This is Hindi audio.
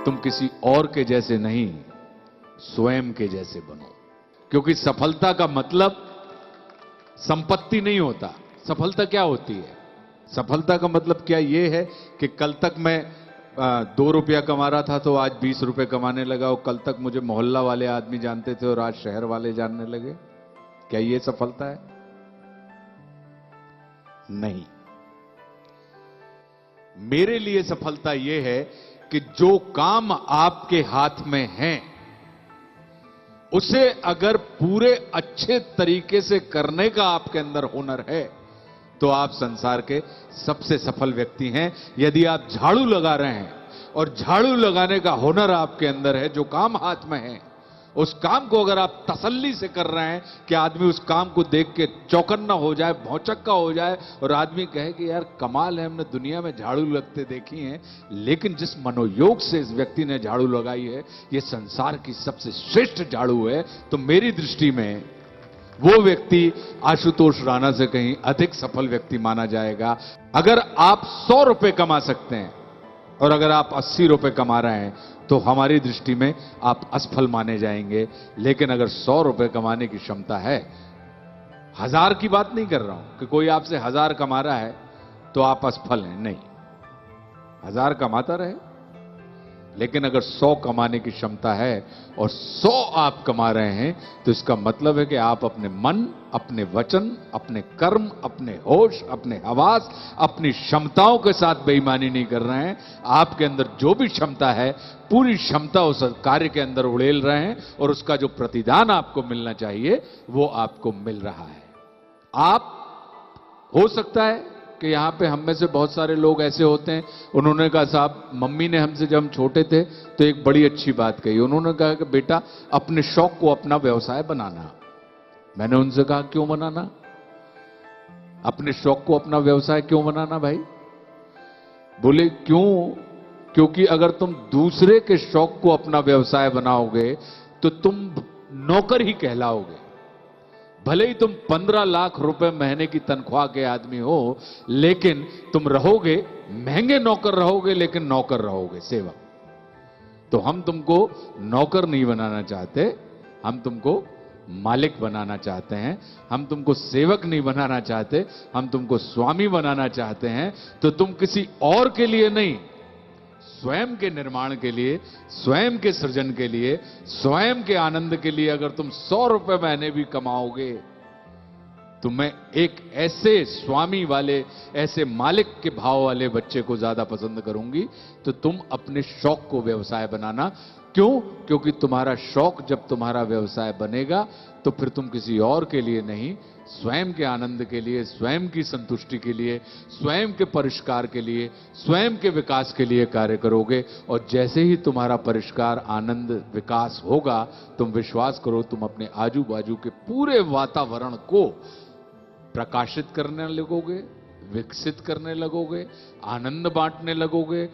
तुम किसी और के जैसे नहीं, स्वयं के जैसे बनो। क्योंकि सफलता का मतलब संपत्ति नहीं होता। सफलता क्या होती है? सफलता का मतलब क्या ये है कि कल तक मैं 2 रुपया कमा रहा था तो आज 20 रुपए कमाने लगा, और कल तक मुझे मोहल्ला वाले आदमी जानते थे और आज शहर वाले जानने लगे। क्या ये सफलता है? नहीं। मेरे लिए सफलता यह है कि जो काम आपके हाथ में है उसे अगर पूरे अच्छे तरीके से करने का आपके अंदर हुनर है तो आप संसार के सबसे सफल व्यक्ति हैं। यदि आप झाड़ू लगा रहे हैं और झाड़ू लगाने का हुनर आपके अंदर है, जो काम हाथ में है उस काम को अगर आप तसल्ली से कर रहे हैं कि आदमी उस काम को देख के चौकन्ना हो जाए, भौचक्का हो जाए और आदमी कहे कि यार कमाल है, हमने दुनिया में झाड़ू लगते देखी हैं, लेकिन जिस मनोयोग से इस व्यक्ति ने झाड़ू लगाई है ये संसार की सबसे श्रेष्ठ झाड़ू है, तो मेरी दृष्टि में वो व्यक्ति आशुतोष राणा से कहीं अधिक सफल व्यक्ति माना जाएगा। अगर आप 100 रुपए कमा सकते हैं और अगर आप 80 रुपए कमा रहे हैं तो हमारी दृष्टि में आप असफल माने जाएंगे। लेकिन अगर 100 रुपए कमाने की क्षमता है, 1000 की बात नहीं कर रहा हूं कि कोई आपसे 1000 कमा रहा है तो आप असफल हैं, नहीं, 1000 कमाता रहे, लेकिन अगर 100 कमाने की क्षमता है और 100 आप कमा रहे हैं तो इसका मतलब है कि आप अपने मन, अपने वचन, अपने कर्म, अपने होश, अपने हवास, अपनी क्षमताओं के साथ बेईमानी नहीं कर रहे हैं। आपके अंदर जो भी क्षमता है पूरी क्षमता उस कार्य के अंदर उड़ेल रहे हैं और उसका जो प्रतिदान आपको मिलना चाहिए वो आपको मिल रहा है। आप, हो सकता है कि यहां पे हम में से बहुत सारे लोग ऐसे होते हैं, उन्होंने कहा साहब, मम्मी ने हमसे जब हम छोटे थे तो एक बड़ी अच्छी बात कही, उन्होंने कहा कि बेटा अपने शौक को अपना व्यवसाय बनाना। मैंने उनसे कहा क्यों बनाना? अपने शौक को अपना व्यवसाय क्यों बनाना भाई? बोले क्यों? क्योंकि अगर तुम दूसरे के शौक को अपना व्यवसाय बनाओगे तो तुम नौकर ही कहलाओगे। भले ही तुम 15 लाख रुपए महीने की तनख्वाह के आदमी हो, लेकिन तुम रहोगे, महंगे नौकर रहोगे, लेकिन नौकर रहोगे, सेवक। तो हम तुमको नौकर नहीं बनाना चाहते, हम तुमको मालिक बनाना चाहते हैं, हम तुमको सेवक नहीं बनाना चाहते, हम तुमको स्वामी बनाना चाहते हैं। तो तुम किसी और के लिए नहीं, स्वयं के निर्माण के लिए, स्वयं के सृजन के लिए, स्वयं के आनंद के लिए अगर तुम 100 रुपए महीने भी कमाओगे तो मैं एक ऐसे स्वामी वाले, ऐसे मालिक के भाव वाले बच्चे को ज्यादा पसंद करूंगी। तो तुम अपने शौक को व्यवसाय बनाना। क्यों? क्योंकि तुम्हारा शौक जब तुम्हारा व्यवसाय बनेगा तो फिर तुम किसी और के लिए नहीं, स्वयं के आनंद के लिए, स्वयं की संतुष्टि के लिए, स्वयं के परिष्कार के लिए, स्वयं के विकास के लिए कार्य करोगे। और जैसे ही तुम्हारा परिष्कार, आनंद, विकास होगा, तुम विश्वास करो तुम अपने आजू बाजू के पूरे वातावरण को प्रकाशित करने लगोगे, विकसित करने लगोगे, आनंद बांटने लगोगे।